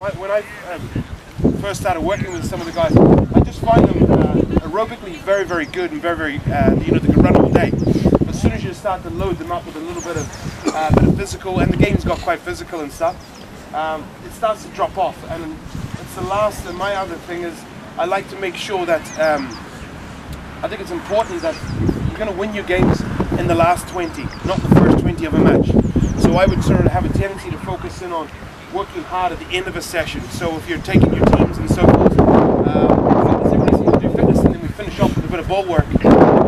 When I first started working with some of the guys, I just find them aerobically very good and very they can run all day. But as soon as you start to load them up with a little bit of physical, and the game's got quite physical and stuff, it starts to drop off. And it's the last. And my other thing is, I like to make sure that I think it's important that you're going to win your games in the last 20, not the first 20 of a match. So I would sort of have a tendency to focus in on working hard at the end of a session. So if you're taking your teams and so forth, fitness, everybody seems to do fitness, and then we finish off with a bit of ball work,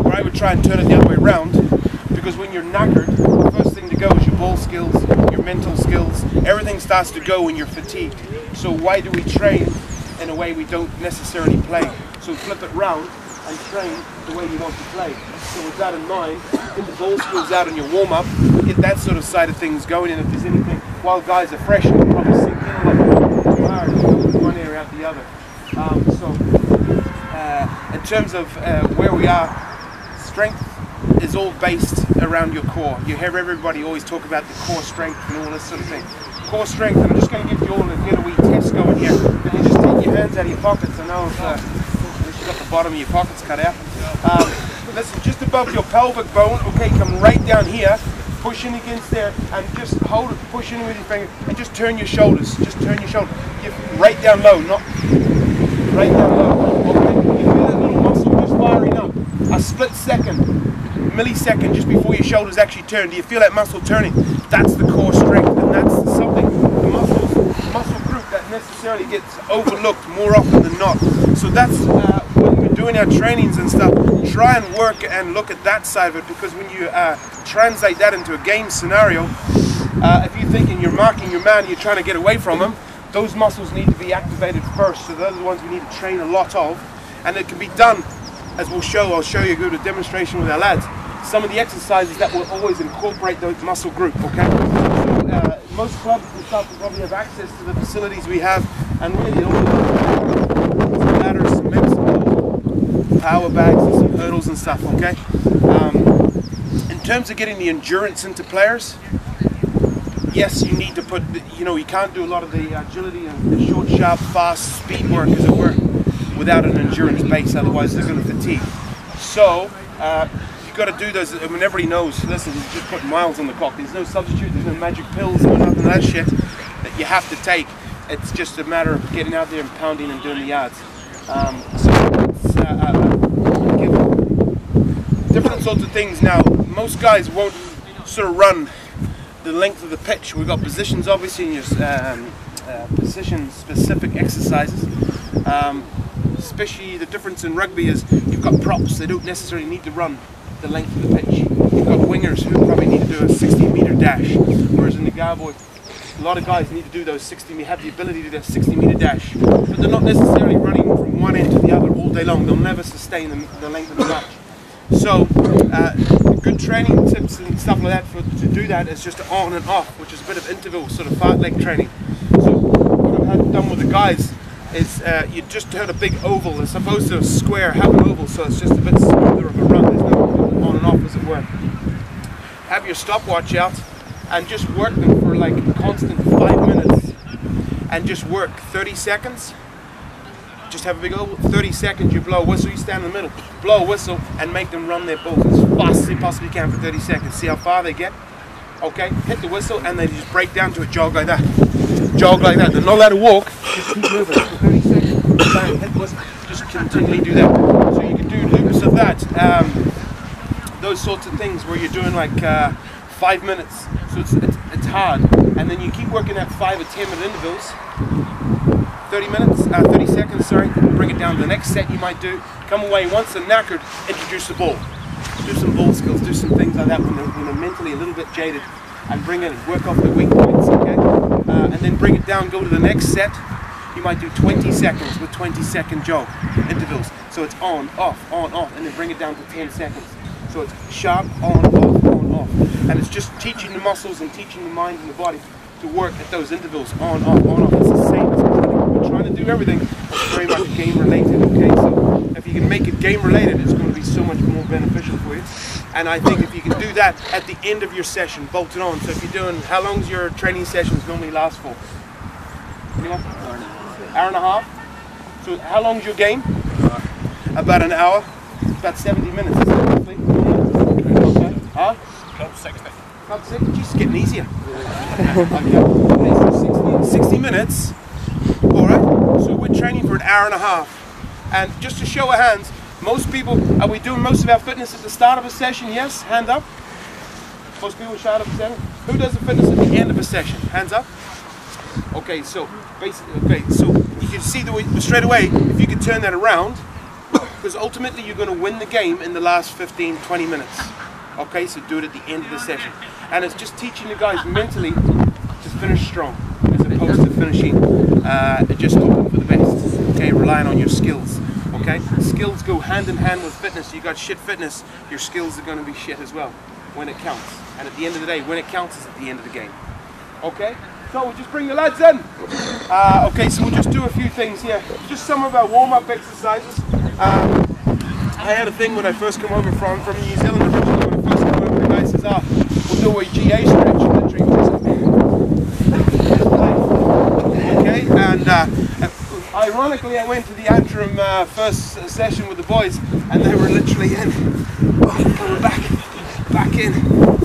where I would try and turn it the other way around, because when you're knackered, the first thing to go is your ball skills, your mental skills, everything starts to go when you're fatigued. So why do we train in a way we don't necessarily play? So flip it round and train the way you want to play. So with that in mind, get the ball skills out in your warm-up, get that sort of side of things going, and if there's anything, while guys are fresh, you can probably sink in like fire and go from one area out the other. In terms of where we are, strength is all based around your core. You hear everybody always talk about the core strength and all this sort of thing. Core strength, and I'm just going to give you all a wee test going here. If you just take your hands out of your pockets, I know you've got the bottom of your pockets cut out. Listen, just above your pelvic bone, okay, come right down here, push in against there, and just hold it, push in with your finger, and just turn your shoulders, right down low, not right down low, okay, you feel that little muscle just firing up, a split second, millisecond just before your shoulders actually turn. Do you feel that muscle turning? That's the core strength, and that's something, the muscle group that necessarily gets overlooked more often than not. So that's when we're doing our trainings and stuff, try and work and look at that side of it, because when you translate that into a game scenario, if you're thinking you're marking your man and you're trying to get away from him, those muscles need to be activated first. So those are the ones we need to train a lot of, and it can be done, as I'll show you a demonstration with our lads, some of the exercises that will always incorporate those muscle group, okay? So most clubs and stuff will probably have access to the facilities we have, and really all of some ladders, some medicine, power bags, and some hurdles and stuff, okay? In terms of getting the endurance into players, yes, you need to put, you can't do a lot of the agility and the short, sharp, fast speed work, as it were, without an endurance base, otherwise they're going to fatigue. So, you've got to do those. I mean, everybody knows, listen, you just put miles on the clock. There's no substitute, there's no magic pills or nothing of that shit that you have to take. It's just a matter of getting out there and pounding and doing the yards. Different sorts of things. Now, most guys won't sort of run the length of the pitch. We've got positions, obviously, in your position-specific exercises. Especially the difference in rugby is you've got props. They don't necessarily need to run the length of the pitch. You've got wingers who probably need to do a 60-meter dash, whereas in the GAA boy, a lot of guys need to do those have the ability to do a 60-meter dash, but they're not necessarily running from one end to the other all day long. They'll never sustain the length of the match. So, good training tips and stuff like that to do that is just on and off, which is a bit of interval, sort of fartlek training. So what I've done with the guys is you just heard a big oval as opposed to a square, have an oval, so it's just a bit smoother of a run. There's no on and off, as it were. Have your stopwatch out and just work them for like a constant 5 minutes, and just work 30 seconds. Just have a big oval, 30 seconds, you blow a whistle, you stand in the middle, blow a whistle, and make them run their balls as fast as they possibly can for 30 seconds. See how far they get? Okay, hit the whistle, and they just break down to a jog like that. Jog like that. They're not allowed to walk, just keep moving for 30 seconds, bang, hit the whistle, just continually do that. So you can do loops of that, those sorts of things where you're doing like 5 minutes, so it's hard, and then you keep working at 5 or 10 minute intervals, 30 seconds, sorry, bring it down to the next set you might do, come away once they're knackered, introduce the ball. Do some ball skills, do some things like that when they're mentally a little bit jaded, and bring it and work off the weak points, okay? And then bring it down, go to the next set. You might do 20 seconds with 20-second jog intervals. So it's on, off, and then bring it down to 10 seconds. So it's sharp, on, off. And it's just teaching the muscles and teaching the mind and the body to work at those intervals, on, off. It's the same as we're trying to do everything. It's very much game related, okay? So if you can make it game related, it's going to be so much more beneficial for you. And I think if you can do that at the end of your session, bolt it on. So if you're doing, how long's your training sessions normally last for? Anyone? Hour and a half. So how long's your game? About an hour. About 70 minutes, is it roughly? Okay. Huh? Club 60. Club 60? Jeez, it's getting easier. Okay, so 60 minutes. Alright, so we're training for an hour and a half. And just to show of hands, most people, are we doing most of our fitness at the start of a session? Yes? Hand up. Most people start of a session. Who does the fitness at the end of a session? Hands up. Okay, so basically, so you can see straight away, if you can turn that around, because ultimately you're going to win the game in the last 15-20 minutes. Okay, so do it at the end of the session. And it's just teaching the guys mentally to finish strong, as opposed to finishing just hoping for the best. Okay, relying on your skills. Okay, skills go hand in hand with fitness. You got shit fitness, your skills are going to be shit as well when it counts. And at the end of the day, when it counts is at the end of the game. Okay, so we'll just bring the lads in. Okay, so we'll just do a few things here. Just some of our warm-up exercises. I had a thing when I first come over from New Zealand originally. When I first came over, the guy says, we'll do a GA stretch. Okay, and ironically, I went to the Antrim first session with the boys, and they were literally in. Oh, coming back in.